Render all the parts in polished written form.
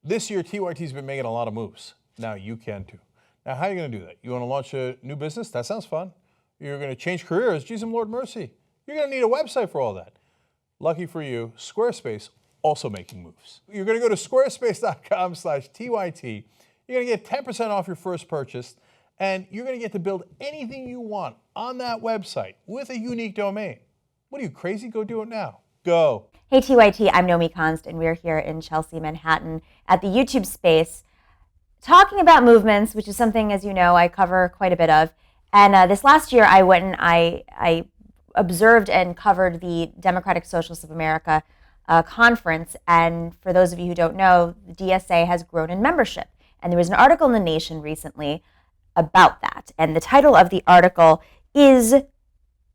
This year, TYT's been making a lot of moves. Now you can too. Now, how are you going to do that? You want to launch a new business? That sounds fun. You're going to change careers? Geez, Lord mercy. You're going to need a website for all that. Lucky for you, Squarespace also making moves. You're going to go to squarespace.com/TYT. You're going to get 10% off your first purchase, and you're going to get to build anything you want on that website with a unique domain. What are you, crazy? Go do it now. Go. Hey TYT, I'm Nomiki Konst, and we're here in Chelsea, Manhattan at the YouTube space talking about movements, which is something, as you know, I cover quite a bit of. And this last year, I went and I observed and covered the Democratic Socialists of America conference. And for those of you who don't know, the DSA has grown in membership. And there was an article in The Nation recently about that. And the title of the article is, and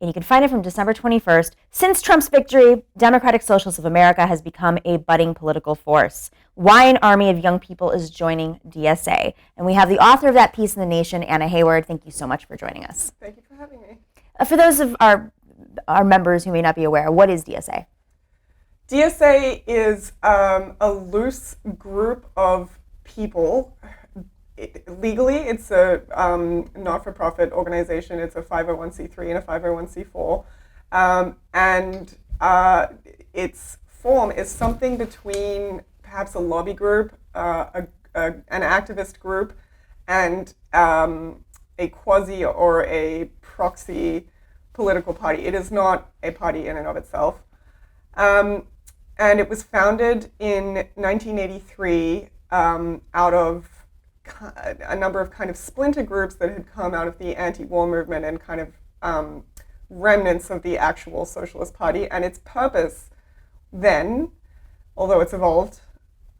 you can find it from December 21st, "Since Trump's victory, Democratic Socialists of America has become a budding political force. Why an army of young people is joining DSA." And we have the author of that piece in The Nation, Anna Heyward. Thank you so much for joining us. Thank you for having me. For those of our members who may not be aware, what is DSA? DSA is a loose group of people. Legally, it's a not-for-profit organization. It's a 501c3 and a 501c4. And its form is something between perhaps a lobby group, an activist group, and a quasi or a proxy political party. It is not a party in and of itself. And it was founded in 1983 out of a number of kind of splinter groups that had come out of the anti-war movement and kind of remnants of the actual Socialist Party. And its purpose then, although it's evolved,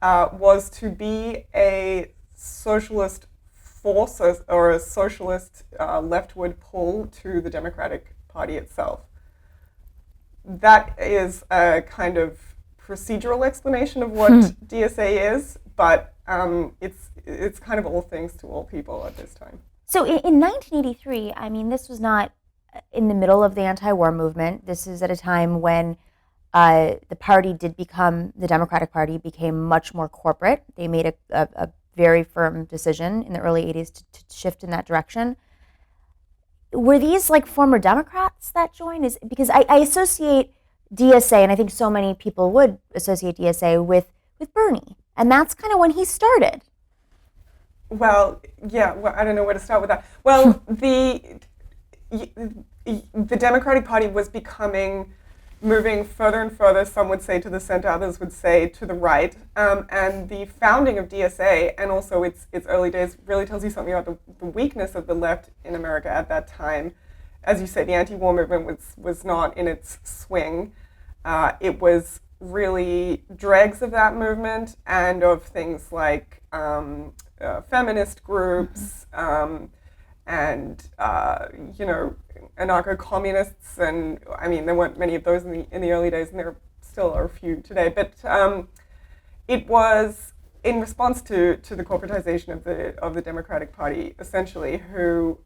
was to be a socialist force or a socialist leftward pull to the Democratic Party itself. That is a kind of procedural explanation of what DSA is, but it's kind of all things to all people at this time. So in 1983, I mean, this was not in the middle of the anti-war movement. This is at a time when the party did become, the Democratic Party became much more corporate. They made a very firm decision in the early 80s to shift in that direction. Were these like former Democrats that joined? Because I associate DSA, and I think so many people would associate DSA with Bernie. And that's kind of when he started. Well, yeah, I don't know where to start with that. Well, the Democratic Party was moving further and further, some would say to the center, others would say to the right. And the founding of DSA and also its early days really tells you something about the weakness of the left in America at that time. As you say, the anti-war movement was not in its swing. It was really dregs of that movement and of things like feminist groups and anarcho-communists, and I mean there weren't many of those in the early days, and there still are a few today. But it was in response to the corporatization of the Democratic Party, essentially. Who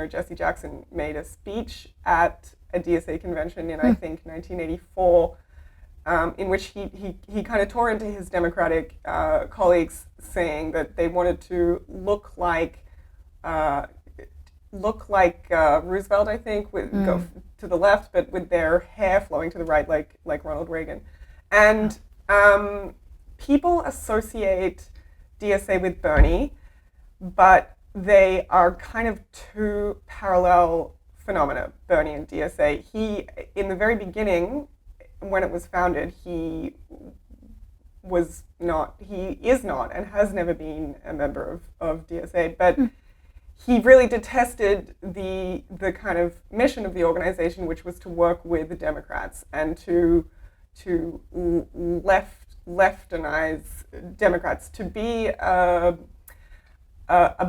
Jesse Jackson made a speech at a DSA convention in I think 1984. In which he kind of tore into his Democratic colleagues, saying that they wanted to look like Roosevelt, I think, go to the left, but with their hair flowing to the right, like Ronald Reagan. And people associate DSA with Bernie, but they are kind of two parallel phenomena, Bernie and DSA. He, in the very beginning, when it was founded, he is not and has never been a member of DSA, but he really detested the kind of mission of the organization, which was to work with the Democrats and to leftize Democrats, to be a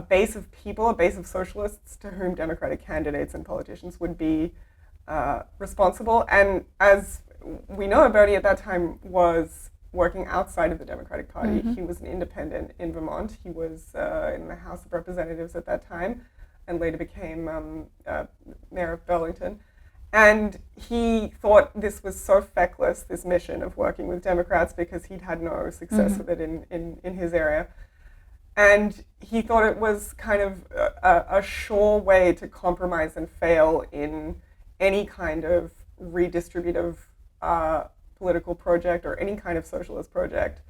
base of people, a base of socialists to whom Democratic candidates and politicians would be responsible. And as we know, Bernie at that time was working outside of the Democratic Party. He was an independent in Vermont. He was in the House of Representatives at that time, and later became mayor of Burlington. And he thought this was so feckless, this mission of working with Democrats, because he'd had no success with it in his area. And he thought it was kind of a sure way to compromise and fail in any kind of redistributive political project or any kind of socialist project.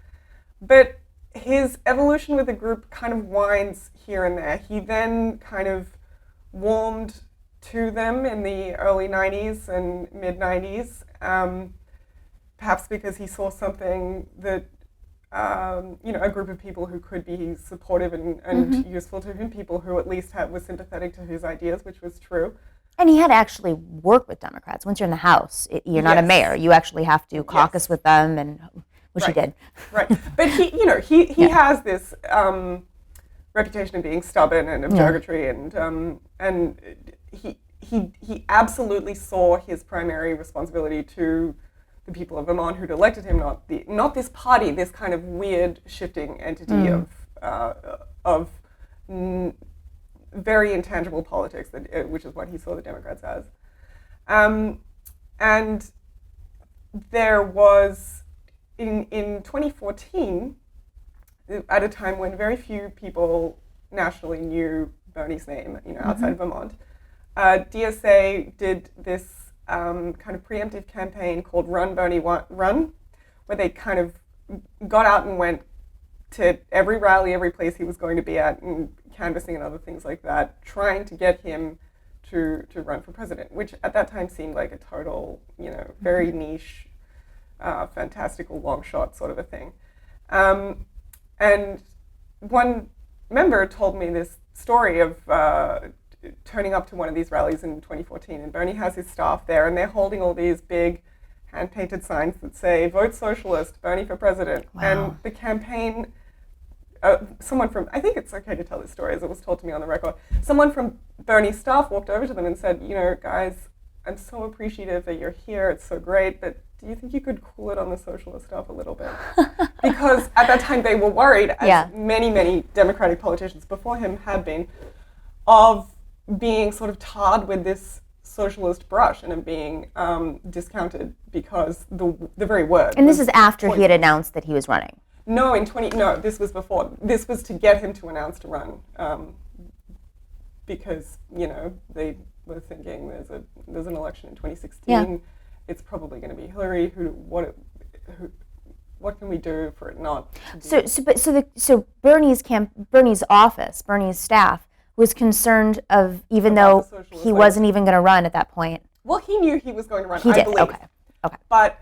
But his evolution with the group kind of winds here and there. He then kind of warmed to them in the early 90s and mid 90s, perhaps because he saw something that, a group of people who could be supportive and useful to him, people who at least were sympathetic to his ideas, which was true. And he had to actually work with Democrats. Once you're in the House, you're not a mayor. You actually have to caucus with them, and which he did. Right. But he has this reputation of being stubborn and objurgatory, and he absolutely saw his primary responsibility to the people of Vermont who'd elected him, not this party, this kind of weird shifting entity of very intangible politics, which is what he saw the Democrats as. And there was, in 2014, at a time when very few people nationally knew Bernie's name, outside of Vermont, DSA did this kind of preemptive campaign called Run Bernie Run, where they kind of got out and went to every rally, every place he was going to be at, and canvassing and other things like that, trying to get him to run for president, which at that time seemed like a total, very niche, fantastical long shot sort of a thing. And one member told me this story of turning up to one of these rallies in 2014, and Bernie has his staff there, and they're holding all these big hand-painted signs that say, "Vote Socialist, Bernie for President." Wow. And the campaign, someone from, I think it's okay to tell this story as it was told to me on the record, someone from Bernie's staff walked over to them and said, guys, I'm so appreciative that you're here, it's so great, but do you think you could cool it on the socialist stuff a little bit? Because at that time they were worried, as many, many Democratic politicians before him had been, of being sort of tarred with this socialist brush and of being discounted because the very word. And this is after he had announced that he was running. No, this was before. This was to get him to announce to run, because they were thinking there's an election in 2016. Yeah. It's probably going to be Hillary. What can we do for it not? So Bernie's office, Bernie's staff was concerned of, even though he wasn't even going to run at that point. Well, he knew he was going to run. He did. I believe. Okay.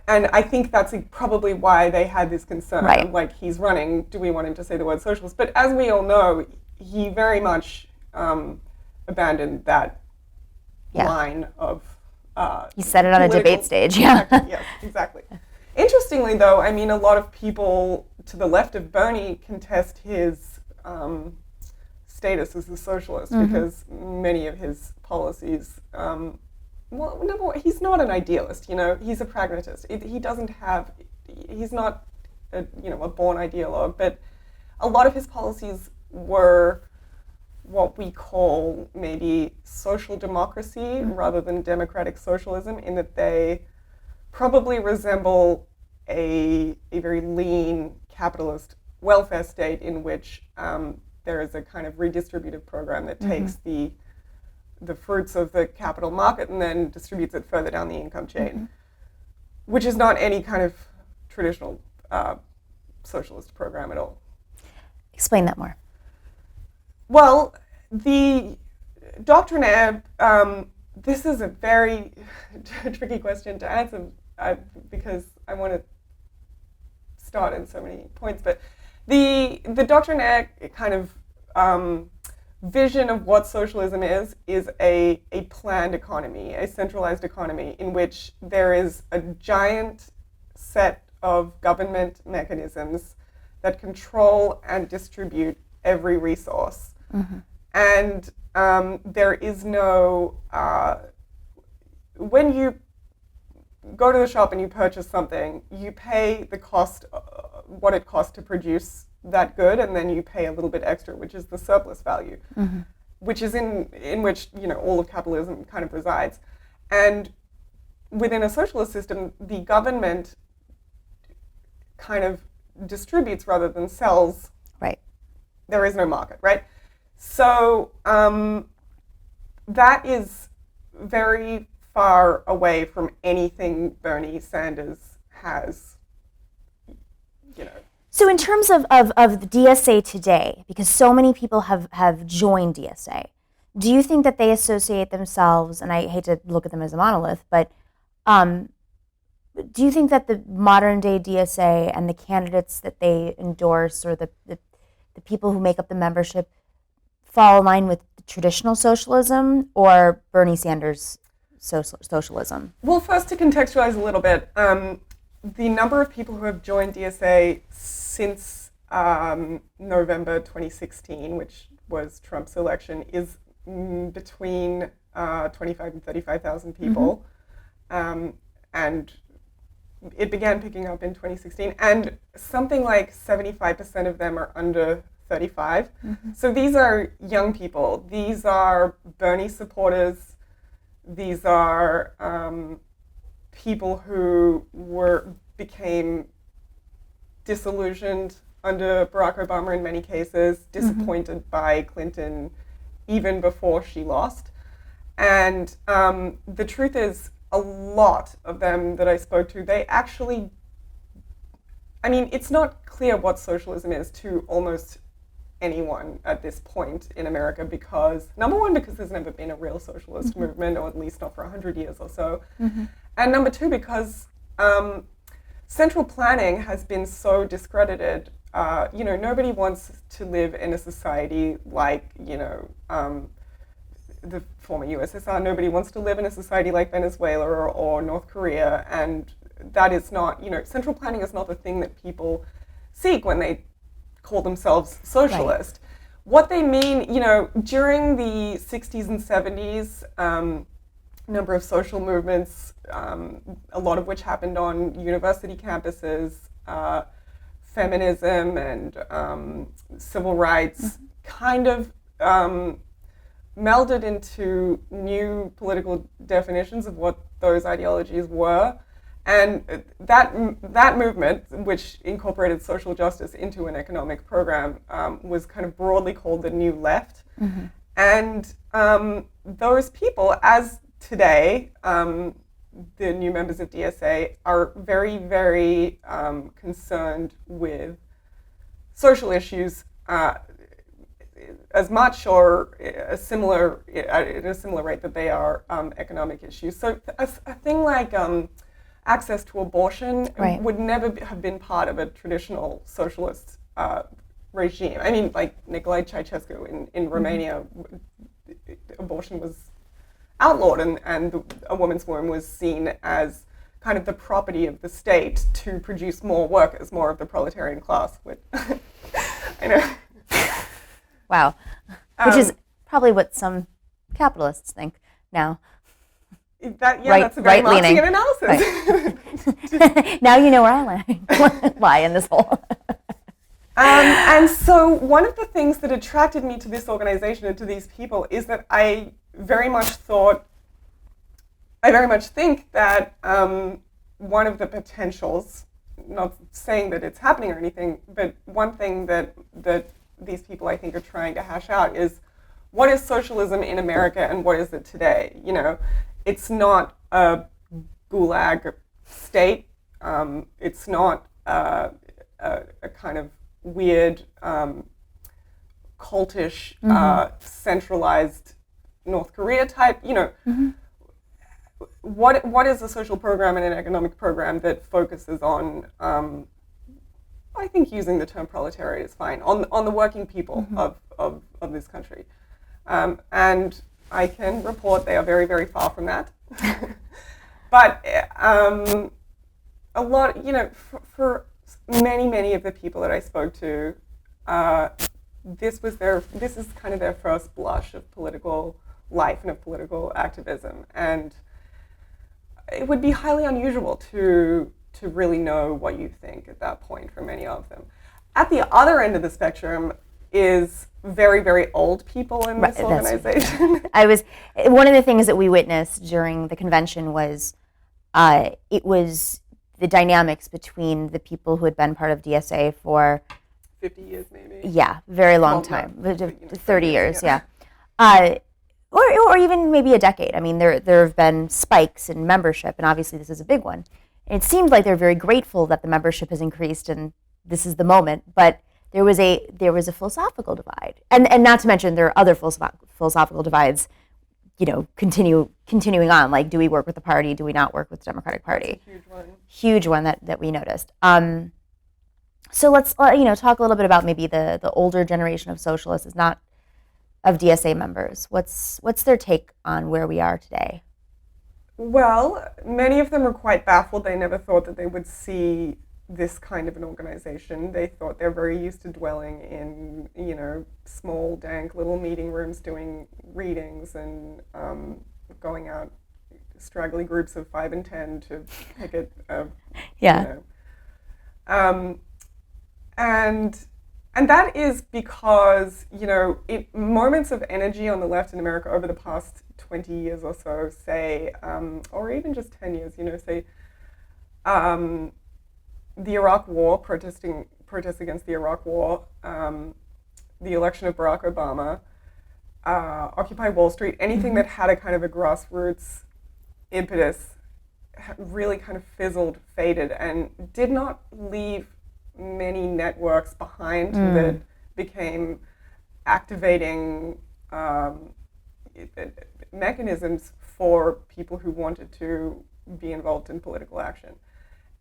And I think that's probably why they had this concern. Right. Like, he's running, do we want him to say the word socialist? But as we all know, he very much abandoned that line of... he said it on a debate stage, Yes, exactly. Interestingly, though, a lot of people to the left of Bernie contest his status as a socialist because many of his policies... well, number one, he's not an idealist, he's a pragmatist. He's not a born ideologue, but a lot of his policies were what we call maybe social democracy rather than democratic socialism, in that they probably resemble a very lean capitalist welfare state in which there is a kind of redistributive program that takes the fruits of the capital market and then distributes it further down the income chain, which is not any kind of traditional socialist program at all. Explain that more. Well, the doctrinaire, this is a very tricky question to answer because I want to start in so many points, but the doctrinaire kind of vision of what socialism is a planned economy, a centralized economy in which there is a giant set of government mechanisms that control and distribute every resource. And there is no, when you go to the shop and you purchase something, you pay the cost, what it costs to produce that good, and then you pay a little bit extra, which is the surplus value, which is in which all of capitalism kind of resides. And within a socialist system, the government kind of distributes rather than sells. Right. There is no market, right? So that is very far away from anything Bernie Sanders has, you know. So in terms of the DSA today, because so many people have joined DSA, do you think that they associate themselves, and I hate to look at them as a monolith, but do you think that the modern day DSA and the candidates that they endorse, or the people who make up the membership, fall in line with traditional socialism or Bernie Sanders socialism? Well, first to contextualize a little bit, the number of people who have joined DSA since November 2016, which was Trump's election, is between 25 and 35,000 people. And it began picking up in 2016, and something like 75% of them are under 35. So these are young people. These are Bernie supporters. These are people who became disillusioned under Barack Obama in many cases, disappointed by Clinton even before she lost. And the truth is, a lot of them that I spoke to, they actually, I mean, it's not clear what socialism is to almost anyone at this point in America because, number one, because there's never been a real socialist movement, or at least not for 100 years or so. And number two, because central planning has been so discredited. You know, nobody wants to live in a society like, you know, the former USSR. Nobody wants to live in a society like Venezuela or North Korea, and that is not, you know, central planning is not the thing that people seek when they call themselves socialist. Right. What they mean, you know, during the 60s and 70s, number of social movements, a lot of which happened on university campuses, feminism and civil rights, kind of melded into new political definitions of what those ideologies were. And that movement, which incorporated social justice into an economic program, was kind of broadly called the New Left. And those people, as today, the new members of DSA, are very, very concerned with social issues as much or at a similar rate that they are economic issues. So a thing like access to abortion would never have been part of a traditional socialist regime. I mean, like Nicolae Ceausescu in Romania, abortion was outlawed, and a woman's womb was seen as kind of the property of the state to produce more workers, more of the proletarian class. Which I know. Wow. Which is probably what some capitalists think now. That's a very Marxian analysis. Right. Now you know where I lie in this hole. And so one of the things that attracted me to this organization and to these people is that I very much think that one of the potentials, not saying that it's happening or anything, but one thing that these people I think are trying to hash out is, what is socialism in America and what is it today? You know, it's not a gulag state. It's not a kind of weird, cultish, centralized North Korea type. You know, what is a social program and an economic program that focuses on? I think using the term proletariat is fine, on the working people of this country. And I can report they are very, very far from that. But a lot, you know, for many of the people that I spoke to, this is kind of their first blush of political life and of political activism. And it would be highly unusual to really know what you think at that point for many of them. At the other end of the spectrum is very, very old people in this organization. One of the things that we witnessed during the convention was it was the dynamics between the people who had been part of DSA for 50 years maybe. very long Well, time, no, 30 years, or even maybe a decade. I mean, there have been spikes in membership, and obviously this is a big one. And it seemed like they're very grateful that the membership has increased, and this is the moment. But there was a philosophical divide, and not to mention there are other philosophical divides, continuing on. Like, do we work with the party? Do we not work with the Democratic Party? Huge one that we noticed. So let's talk a little bit about maybe the older generation of socialists, is not of DSA members. What's their take on where we are today? Well, many of them are quite baffled. They never thought that they would see this kind of an organization. They thought they're very used to dwelling in, small, dank little meeting rooms, doing readings and going out straggly groups of 5 and 10 to picket. And that is because, moments of energy on the left in America over the past 20 years or so, say, or even just 10 years, say, the Iraq War, protests against the Iraq War, the election of Barack Obama, Occupy Wall Street, anything that had a kind of a grassroots impetus really kind of fizzled, faded, and did not leave many networks behind that became activating mechanisms for people who wanted to be involved in political action.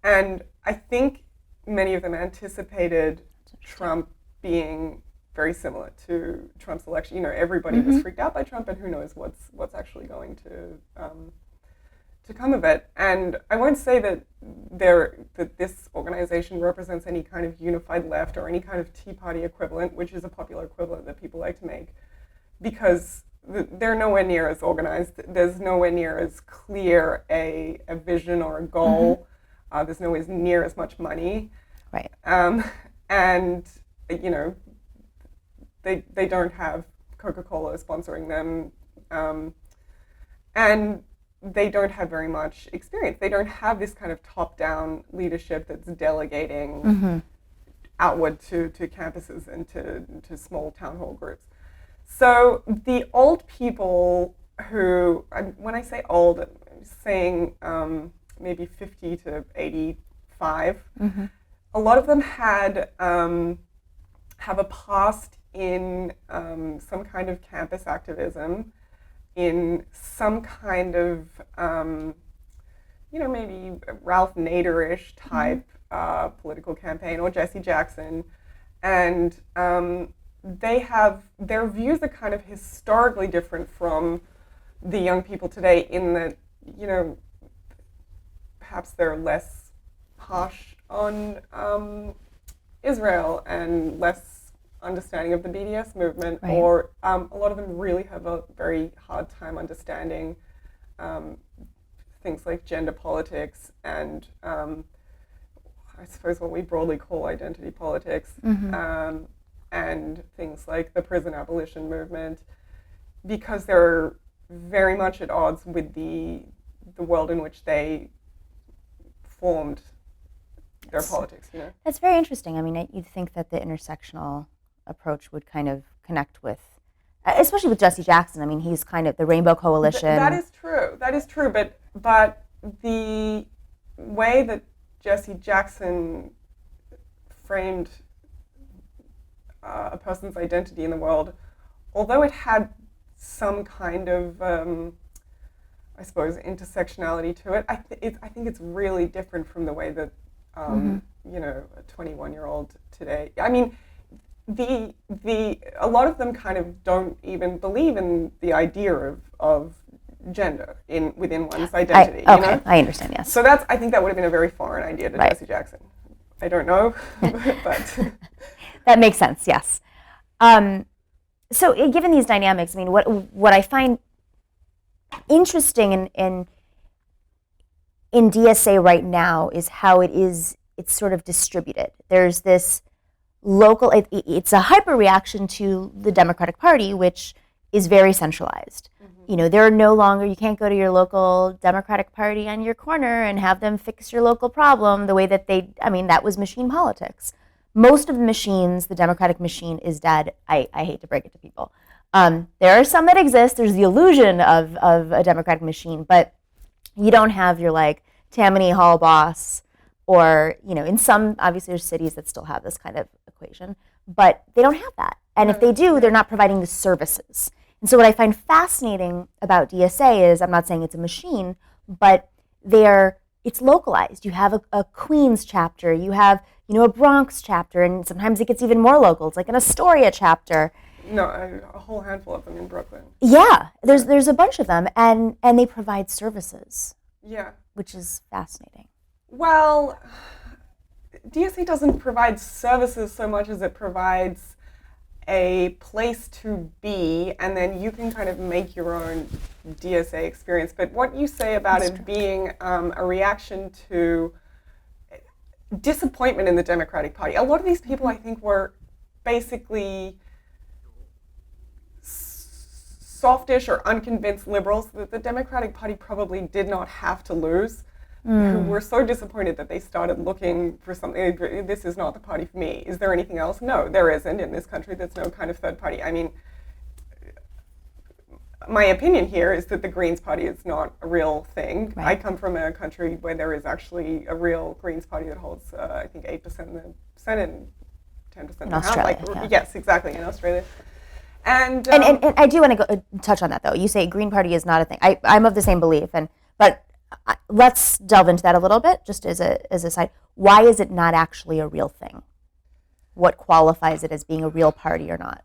And I think many of them anticipated Trump being very similar to Trump's election. Everybody was freaked out by Trump, and who knows what's actually going to come of it. And I won't say that this organization represents any kind of unified left or any kind of Tea Party equivalent, which is a popular equivalent that people like to make, because they're nowhere near as organized. There's nowhere near as clear a vision or a goal. There's nowhere near as much money. Right. And, they don't have Coca-Cola sponsoring them. And they don't have very much experience. They don't have this kind of top-down leadership that's delegating outward to campuses and to small town hall groups. So the old people who, when I say old, I'm saying maybe 50 to 85, a lot of them have a past in some kind of campus activism, in some kind of, maybe Ralph Nader-ish type political campaign, or Jesse Jackson. And their views are kind of historically different from the young people today, in that, perhaps they're less harsh on Israel and less understanding of the BDS movement, right. Or a lot of them really have a very hard time understanding things like gender politics and I suppose what we broadly call identity politics, and things like the prison abolition movement, because they're very much at odds with the world in which they formed their politics. That's very interesting. I mean, you'd think that the intersectional approach would kind of connect with, especially with Jesse Jackson. I mean, he's kind of the Rainbow Coalition. That is true. But the way that Jesse Jackson framed a person's identity in the world, although it had some kind of, I suppose, intersectionality to it, I think it's really different from the way that a 21-year-old today. I mean, a lot of them kind of don't even believe in the idea of gender within one's identity. I understand. Yes. So I think that would have been a very foreign idea to Jesse Jackson. I don't know, but that makes sense. Yes. So, given these dynamics, I mean, what I find interesting in DSA right now is how it's sort of distributed. There's this local, it's a hyper reaction to the Democratic Party, which is very centralized. You know, there are no longer, you can't go to your local Democratic Party on your corner and have them fix your local problem the way that that was machine politics. Most of the machines, the Democratic machine is dead. I hate to break it to people. There are some that exist. There's the illusion of a Democratic machine, but you don't have your like Tammany Hall boss, or, you know, in some, obviously there's cities that still have this kind of equation, but they don't have that. And if they do, they're not providing the services. And so what I find fascinating about DSA is, I'm not saying it's a machine, but it's localized. You have a Queens chapter, you have, you know, a Bronx chapter, and sometimes it gets even more local. It's like an Astoria chapter. No, a whole handful of them in Brooklyn. Yeah, there's a bunch of them, and they provide services. Yeah. Which is fascinating. Well, DSA doesn't provide services so much as it provides a place to be, and then you can kind of make your own DSA experience. But what you say about it being a reaction to disappointment in the Democratic Party, a lot of these people, I think, were basically softish or unconvinced liberals that the Democratic Party probably did not have to lose, who were so disappointed that they started looking for something. This is not the party for me. Is there anything else? No, there isn't. In this country, there's no kind of third party. I mean, my opinion here is that the Greens Party is not a real thing. Right. I come from a country where there is actually a real Greens Party that holds, I think, 8% in the Senate and 10% in the House. Australia, Yes, exactly, in Australia. And I do want to touch on that, though. You say Green Party is not a thing. I'm of the same belief, but let's delve into that a little bit, just as a side. Why is it not actually a real thing? What qualifies it as being a real party or not?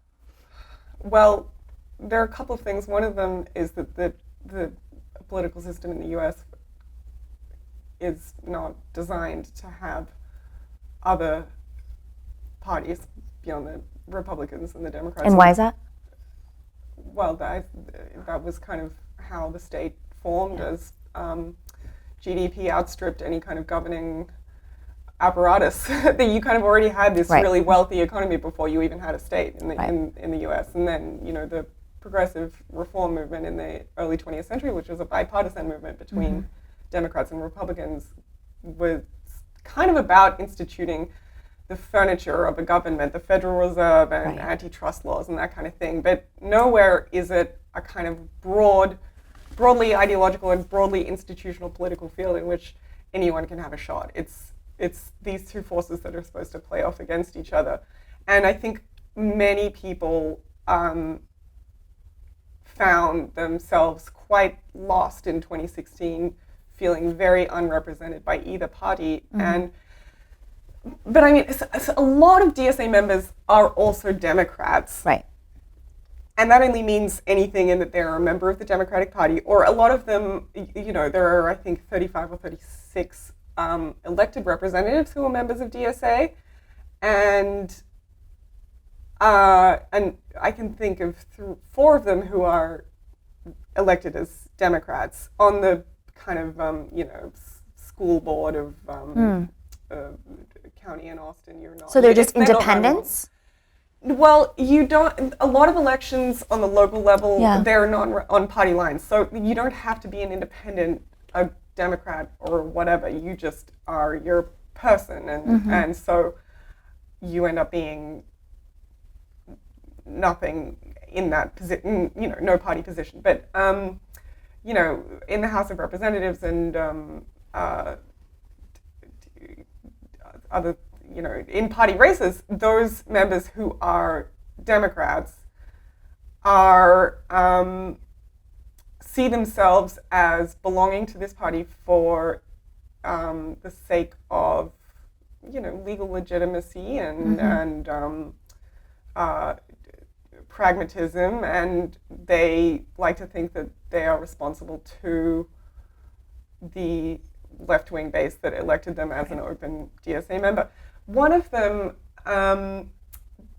Well, there are a couple of things. One of them is that the political system in the U.S. is not designed to have other parties beyond the Republicans and the Democrats. And why is that? Well, that was kind of how the state formed, as GDP outstripped any kind of governing apparatus. That you kind of already had this really wealthy economy before you even had a state in the U.S. And then, you know, the progressive reform movement in the early 20th century, which was a bipartisan movement between Democrats and Republicans, was kind of about instituting the furniture of a government, the Federal Reserve and antitrust laws and that kind of thing. But nowhere is it a kind of broadly ideological and broadly institutional political field in which anyone can have a shot. It's these two forces that are supposed to play off against each other. And I think many people found themselves quite lost in 2016, feeling very unrepresented by either party. But I mean, a lot of DSA members are also Democrats. Right. And that only means anything in that they're a member of the Democratic Party, or a lot of them, you know, there are, I think, 35 or 36 elected representatives who are members of DSA. And I can think of 4 of them who are elected as Democrats on the kind of, school board of county in Austin. You're not. So they're just independents? Well, you don't. A lot of elections on the local level, they're not on party lines. So you don't have to be an independent, a Democrat or whatever. You just are your person, and so you end up being nothing in that position. You know, no party position. But you know, in the House of Representatives and other, you know, in party races, those members who are Democrats are see themselves as belonging to this party for the sake of, you know, legal legitimacy and pragmatism, and they like to think that they are responsible to the left-wing base that elected them as an open DSA member. One of them,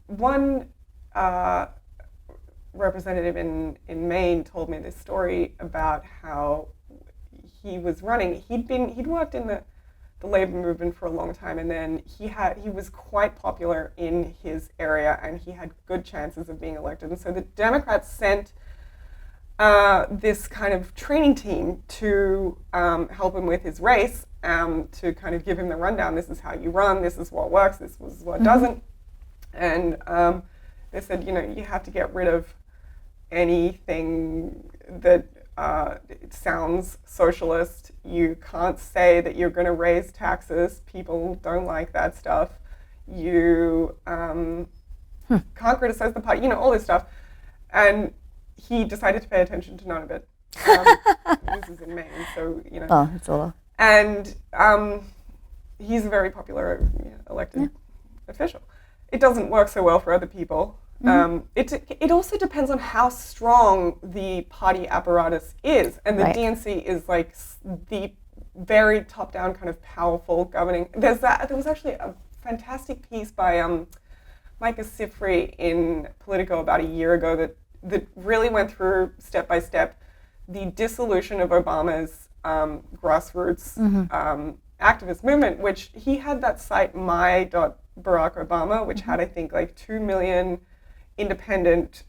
one representative in Maine told me this story about how he was running. He'd worked in the the labor movement for a long time, and then he was quite popular in his area, and he had good chances of being elected. And so the Democrats sent this kind of training team to help him with his race, to kind of give him the rundown. This is how you run. This is what works. This is what doesn't. And they said, you have to get rid of anything that it sounds socialist. You can't say that you're going to raise taxes. People don't like that stuff. You can't criticize the party. All this stuff. And he decided to pay attention to none of it. This is in Maine, so Oh, it's a little. And he's a very popular elected official. It doesn't work so well for other people. It also depends on how strong the party apparatus is, and the DNC is like the very top-down kind of powerful governing. There was actually a fantastic piece by Micah Sifry in Politico about a year ago that really went through step by step the dissolution of Obama's grassroots activist movement, which he had that site my.BarackObama, which had, I think, like 2 million independent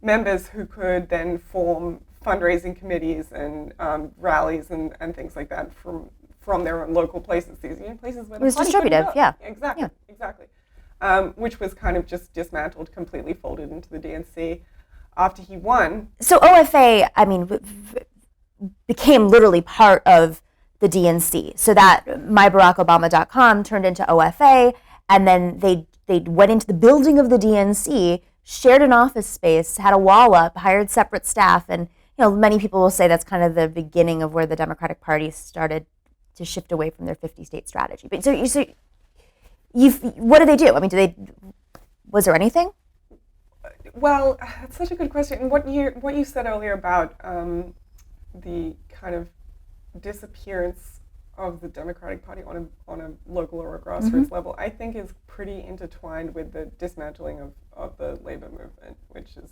members who could then form fundraising committees and rallies and things like that from their own local places. These places where it was the party distributive, couldn't go. yeah. Exactly. Which was kind of just dismantled, completely folded into the DNC after he won. So OFA, became literally part of the DNC. So that myBarackObama.com turned into OFA, and then they went into the building of the DNC, shared an office space, had a wall up, hired separate staff, and many people will say that's kind of the beginning of where the Democratic Party started to shift away from their 50-state strategy. But what do they do? Was there anything? Well, that's such a good question. And what you said earlier about the kind of disappearance of the Democratic Party on a local or a grassroots level, I think is pretty intertwined with the dismantling of the labor movement, which is,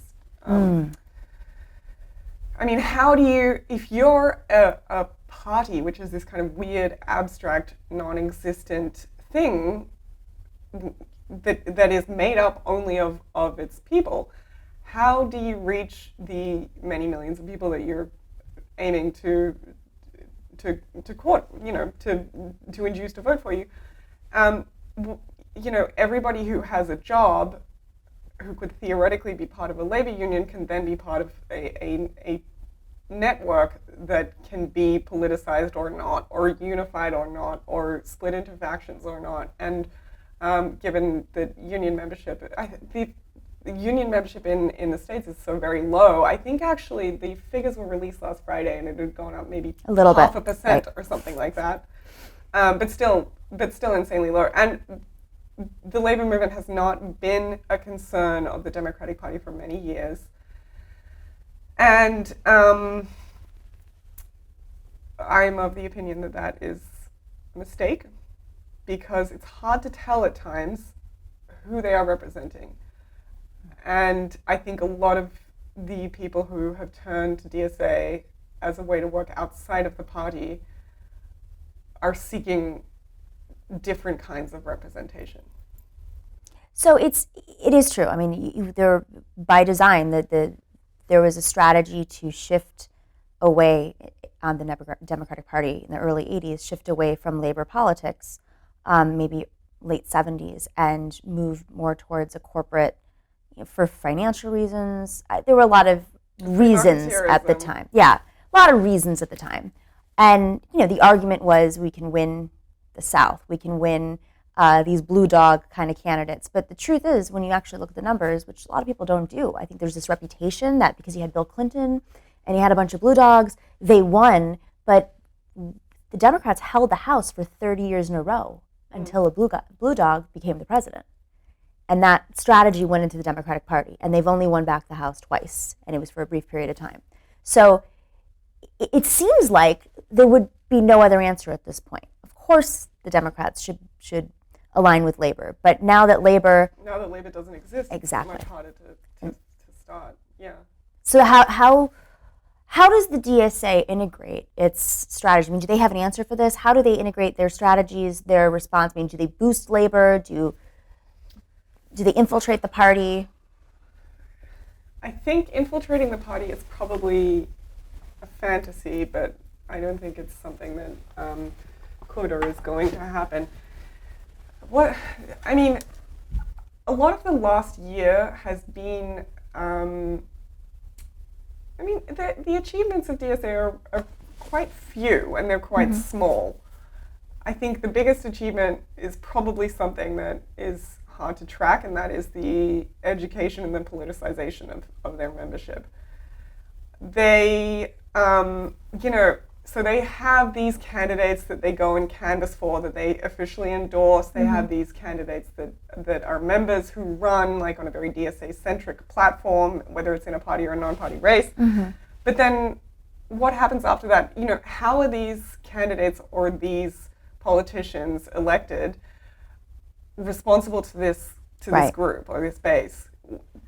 how do you, if you're a party, which is this kind of weird, abstract, non-existent thing that is made up only of its people, how do you reach the many millions of people that you're aiming to court, to induce to vote for you? Everybody who has a job, who could theoretically be part of a labor union, can then be part of a network that can be politicized or not, or unified or not, or split into factions or not. And given the union membership, the union membership in the States is so very low. I think actually the figures were released last Friday, and it had gone up maybe a little half bit, a percent or something like that. But still insanely low. And the labor movement has not been a concern of the Democratic Party for many years. And I'm of the opinion that is a mistake, because it's hard to tell at times who they are representing. And I think a lot of the people who have turned to DSA as a way to work outside of the party are seeking different kinds of representation. So it is true. There by design that there was a strategy to shift away on the Democratic Party in the early 80s, shift away from labor politics, maybe late 70s, and move more towards a corporate, for financial reasons. There were a lot of reasons at the time. Yeah, a lot of reasons at the time. And the argument was, we can win the South, we can win these blue dog kind of candidates. But the truth is, when you actually look at the numbers, which a lot of people don't do, I think there's this reputation that because you had Bill Clinton and you had a bunch of blue dogs, they won. But the Democrats held the House for 30 years in a row until a blue dog became the president. And that strategy went into the Democratic Party, and they've only won back the House twice, and it was for a brief period of time. So it seems like there would be no other answer at this point. Of course, the Democrats should align with labor, but now that labor doesn't exist, exactly, it's much harder to start. Yeah. So how How does the DSA integrate its strategy? I mean, do they have an answer for this? How do they integrate their strategies, their response? I mean, do they boost labor? Do they infiltrate the party? I think infiltrating the party is probably a fantasy, but I don't think it's something that could or is going to happen. A lot of the last year has been, the achievements of DSA are quite few and they're quite small. I think the biggest achievement is probably something that is hard to track, and that is the education and the politicization of their membership. They, so they have these candidates that they go and canvass for, that they officially endorse. They have these candidates that are members who run like on a very DSA-centric platform, whether it's in a party or a non-party race. But then what happens after that? How are these candidates or these politicians elected responsible to this group or this base?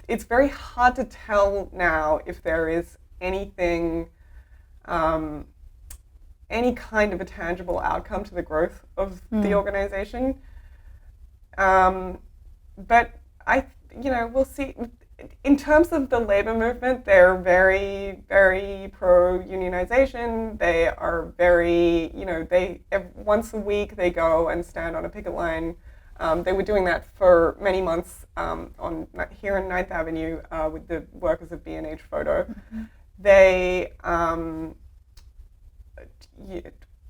It's very hard to tell now if there is anything, any kind of a tangible outcome to the growth of the organization. But we'll see. In terms of the labor movement, they're very, very pro-unionization. They are very, once a week they go and stand on a picket line. They were doing that for many months here in 9th Avenue with the workers of B&H Photo. They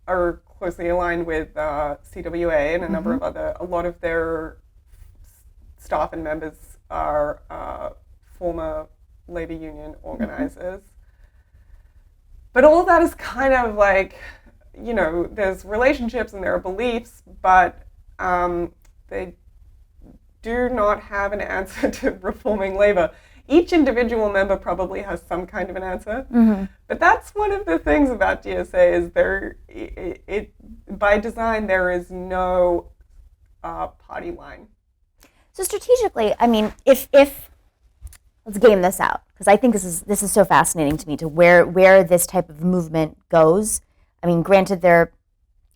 are closely aligned with CWA and a number of a lot of their staff and members are former labor union organizers. But all of that is kind of like, there's relationships and there are beliefs, but they do not have an answer to reforming labor. Each individual member probably has some kind of an answer, but that's one of the things about DSA is by design there is no party line. So strategically, I mean, if let's game this out, because I think this is so fascinating to me, to where this type of movement goes. I mean, granted, there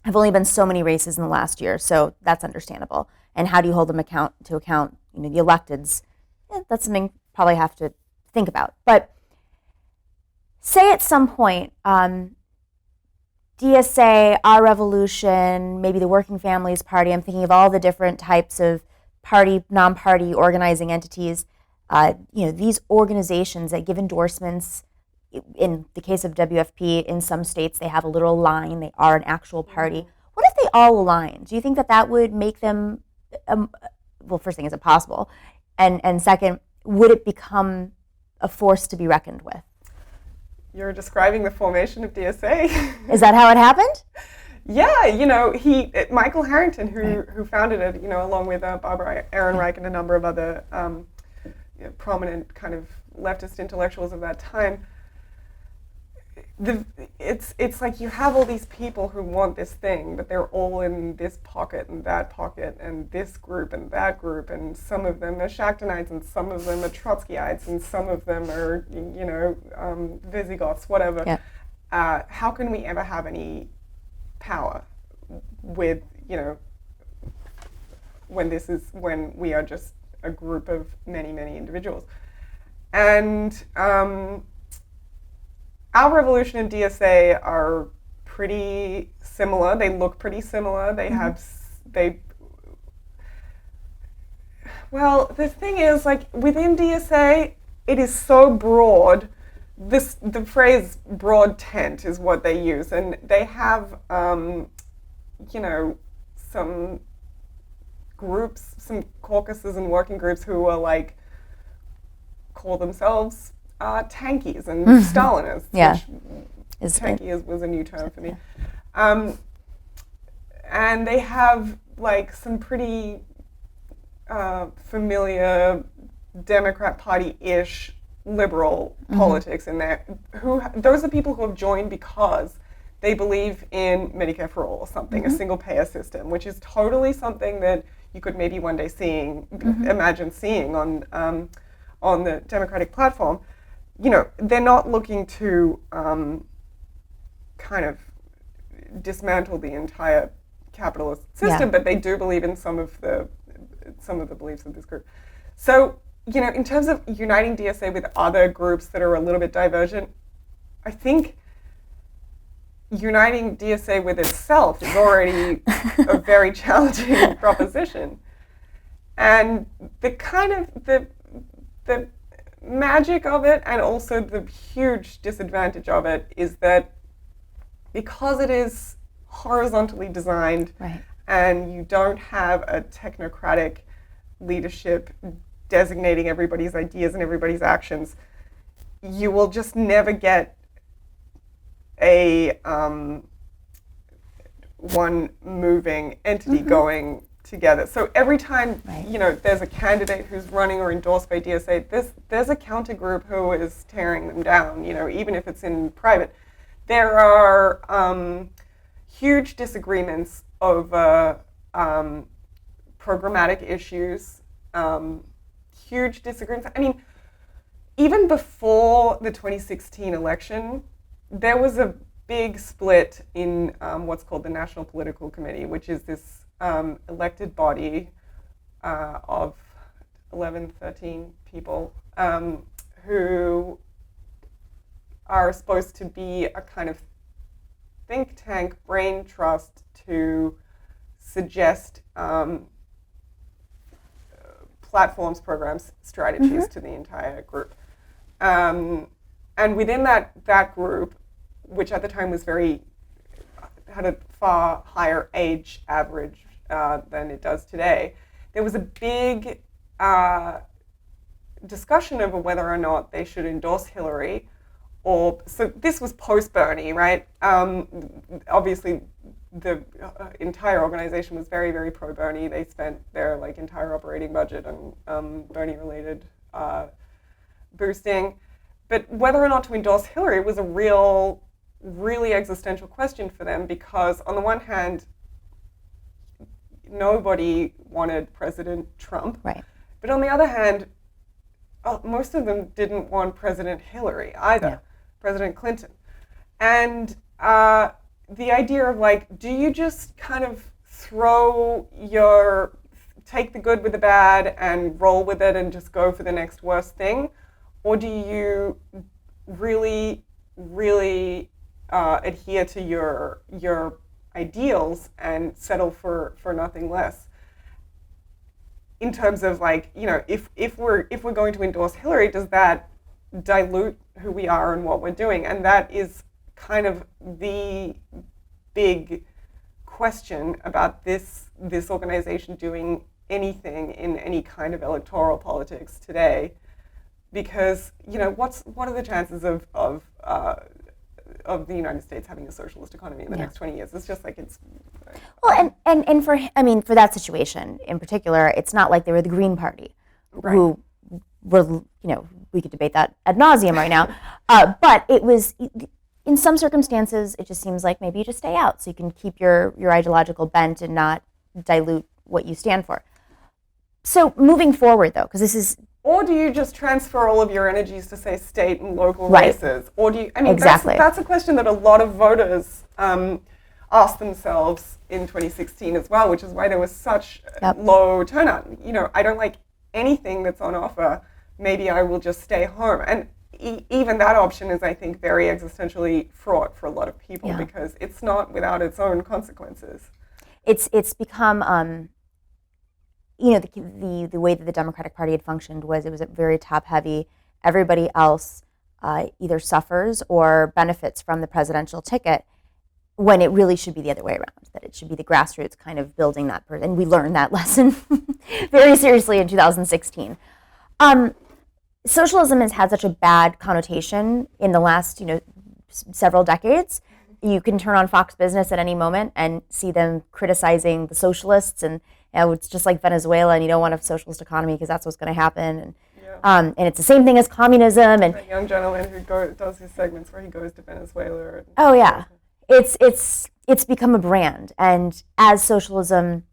have only been so many races in the last year, so that's understandable. And how do you hold them to account? The electeds. That's something probably have to think about. But say at some point, DSA, Our Revolution, maybe the Working Families Party. I'm thinking of all the different types of party, non-party organizing entities. These organizations that give endorsements. In the case of WFP, in some states they have a literal line. They are an actual party. What if they all align? Do you think that would make them? Well, first thing, is it possible? And second, would it become a force to be reckoned with? You're describing the formation of DSA. Is that how it happened? Yeah, Michael Harrington, who founded it, along with Barbara Ehrenreich and a number of other prominent kind of leftist intellectuals of that time. It's like you have all these people who want this thing, but they're all in this pocket and that pocket and this group and that group, and some of them are Shakhtanites and some of them are Trotskyites and some of them are, Visigoths, whatever. Yeah. How can we ever have any power with, when we are just a group of many, many individuals? And Our Revolution and DSA are pretty similar. They look pretty similar. They well, the thing is, like, within DSA, it is so broad. The phrase broad tent is what they use. And they have, some groups, some caucuses and working groups who are call themselves tankies and Stalinists. Yeah. Tanky was a new term for me. And they have some pretty familiar Democrat Party-ish liberal politics in there. Those are people who have joined because they believe in Medicare for all or something, a single payer system, which is totally something that you could maybe one day imagine seeing on the Democratic platform. they're not looking to kind of dismantle the entire capitalist system, but they do believe in some of the beliefs of this group. So, in terms of uniting DSA with other groups that are a little bit divergent, I think uniting DSA with itself is already a very challenging proposition. And the kind of the magic of it, and also the huge disadvantage of it, is that because it is horizontally designed, right, and you don't have a technocratic leadership designating everybody's ideas and everybody's actions, you will just never get a one moving entity going together. So every time there's a candidate who's running or endorsed by DSA, there's a counter group who is tearing them down. Even if it's in private, there are huge disagreements over programmatic issues. Huge disagreements. I mean, even before the 2016 election, there was a big split in what's called the National Political Committee, which is this elected body of 11, 13 people who are supposed to be a kind of think tank brain trust to suggest platforms, programs, strategies to the entire group. And within that group, which at the time was had a far higher age average than it does today, there was a big discussion over whether or not they should endorse Hillary. So this was post-Bernie, right? Obviously, the entire organization was very, very pro-Bernie. They spent their entire operating budget on Bernie-related boosting. But whether or not to endorse Hillary was a really existential question for them, because on the one hand, nobody wanted President Trump. right. But on the other hand, most of them didn't want President Hillary either, President Clinton. And the idea of do you just kind of take the good with the bad and roll with it and just go for the next worst thing? Or do you really, really adhere to your ideals and settle for nothing less? In terms of if we're going to endorse Hillary, does that dilute who we are and what we're doing? And that is kind of the big question about this organization doing anything in any kind of electoral politics today, because what are the chances of the United States having a socialist economy in the next 20 years? It's just Well, and for that situation in particular, it's not like they were the Green Party, who were, we could debate that ad nauseum right now, but it was, in some circumstances, it just seems like maybe you just stay out so you can keep your ideological bent and not dilute what you stand for. So moving forward, though, because this is... Or do you just transfer all of your energies to, say, state and local races? Or do you... Exactly. That's a question that a lot of voters asked themselves in 2016 as well, which is why there was such low turnout. I don't like anything that's on offer. Maybe I will just stay home. And even that option is, I think, very existentially fraught for a lot of people, because it's not without its own consequences. It's become, the way that the Democratic Party had functioned was it was very top-heavy. Everybody else either suffers or benefits from the presidential ticket, when it really should be the other way around, that it should be the grassroots kind of building that person. And we learned that lesson very seriously in 2016. Socialism has had such a bad connotation in the last, several decades. You can turn on Fox Business at any moment and see them criticizing the socialists, and it's just like Venezuela, and you don't want a socialist economy because that's what's going to happen. And it's the same thing as communism. And a young gentleman who does his segments where he goes to Venezuela. It's become a brand, and as socialism,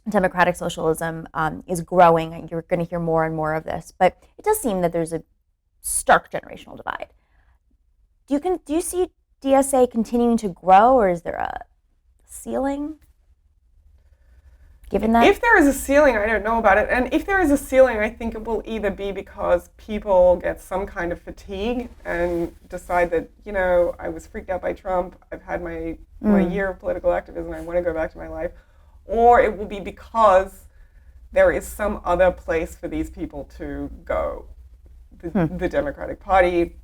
democratic socialism, is growing, you're going to hear more and more of this. But it does seem that there's a stark generational divide. Do you see DSA continuing to grow, or is there a ceiling? Given that, if there is a ceiling, I don't know about it. And if there is a ceiling, I think it will either be because people get some kind of fatigue and decide that, I was freaked out by Trump, I've had my year of political activism, I want to go back to my life. Or it will be because there is some other place for these people to go. The Democratic Party,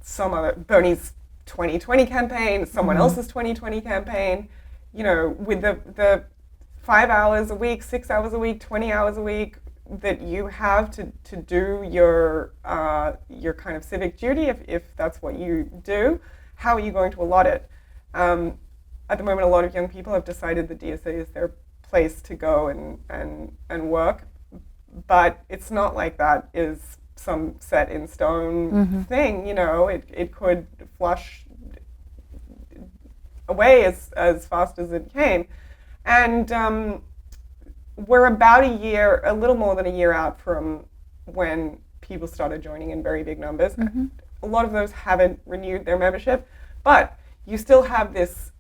some other, Bernie's 2020 campaign, someone else's 2020 campaign, with the 5 hours a week, 6 hours a week, 20 hours a week that you have to do your kind of civic duty, if that's what you do. How are you going to allot it? At the moment, a lot of young people have decided that DSA is their place to go and work, but it's not like that is some set in stone thing. It could flush away as fast as it came. And we're about a little more than a year out from when people started joining in very big numbers. A lot of those haven't renewed their membership, but you still have this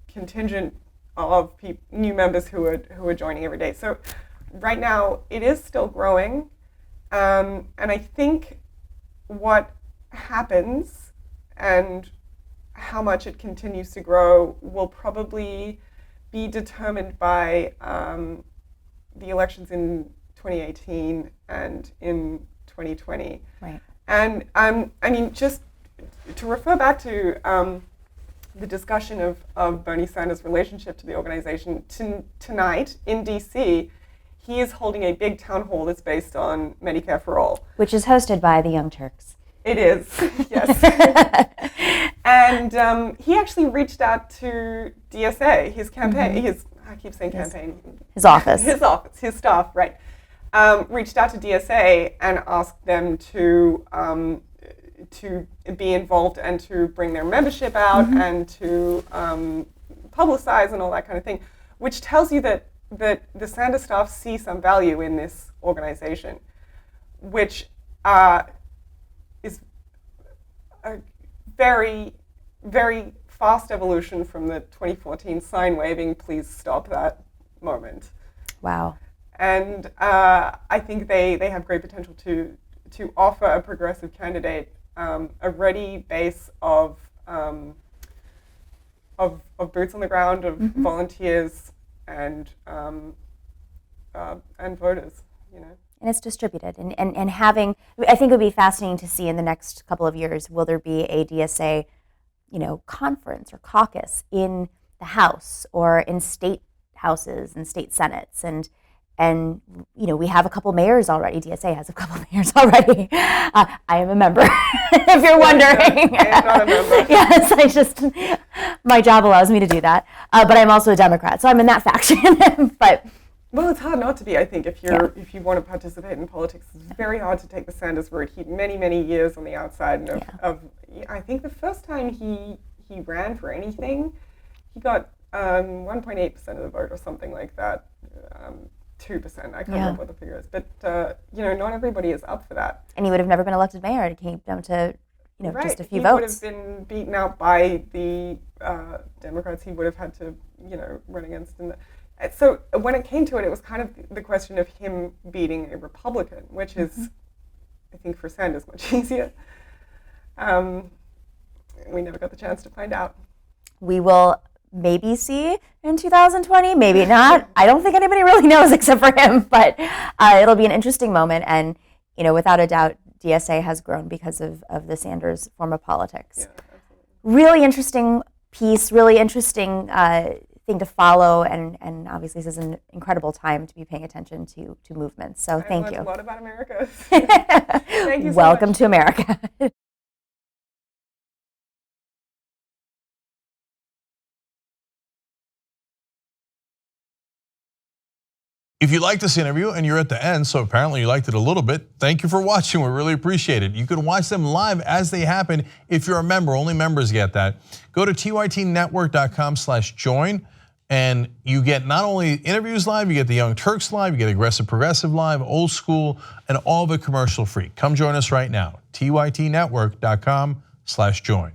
contingent of new members who are joining every day. So right now it is still growing, and I think what happens and how much it continues to grow will probably be determined by the elections in 2018 and in 2020. Right. And just to refer back to the discussion of Bernie Sanders' relationship to the organization, tonight in DC, he is holding a big town hall that's based on Medicare for All. Which is hosted by the Young Turks. It is, yes. And he actually reached out to DSA, his campaign, I keep saying campaign. His office. His staff, right. Reached out to DSA and asked them to be involved and to bring their membership out and to publicize and all that kind of thing, which tells you that the Sanders staff see some value in this organization, which is a very, very fast evolution from the 2014 sign waving, please stop that moment. Wow. And I think they have great potential to offer a progressive candidate a ready base of boots on the ground, of volunteers and voters, And it's distributed. And having, I think it would be fascinating to see in the next couple of years, will there be a DSA, conference or caucus in the House or in state houses and state senates? And we have a couple mayors already. DSA has a couple mayors already. I am a member, if you're wondering. I am not a member. Yes, my job allows me to do that. But I'm also a Democrat, so I'm in that faction. But well, it's hard not to be, I think, if you want to participate in politics. It's very hard to take the Sanders route. He many, many years on the outside of I think the first time he ran for anything, he got 1.8% of the vote or something like that. 2%. I can't remember what the figure is, but not everybody is up for that. And he would have never been elected mayor. It came down to right. just a few he votes. He would have been beaten out by the Democrats. He would have had to run against. So when it came to it, it was kind of the question of him beating a Republican, which is, I think, for Sanders much easier. We never got the chance to find out. We will maybe see in 2020, maybe not. I don't think anybody really knows except for him, but it'll be an interesting moment. And, without a doubt, DSA has grown because of the Sanders form of politics. Yeah, absolutely. Really interesting piece, really interesting thing to follow. And obviously, this is an incredible time to be paying attention to movements. So thank you. I learned a lot about America. Thank you so Welcome much. to America. If you like this interview and you're at the end, so apparently you liked it a little bit, thank you for watching. We really appreciate it. You can watch them live as they happen if you're a member. Only members get that. Go to tytnetwork.com/join. And you get not only interviews live, you get the Young Turks live, you get Aggressive Progressive live, Old School, and all of it commercial free. Come join us right now, tytnetwork.com/join.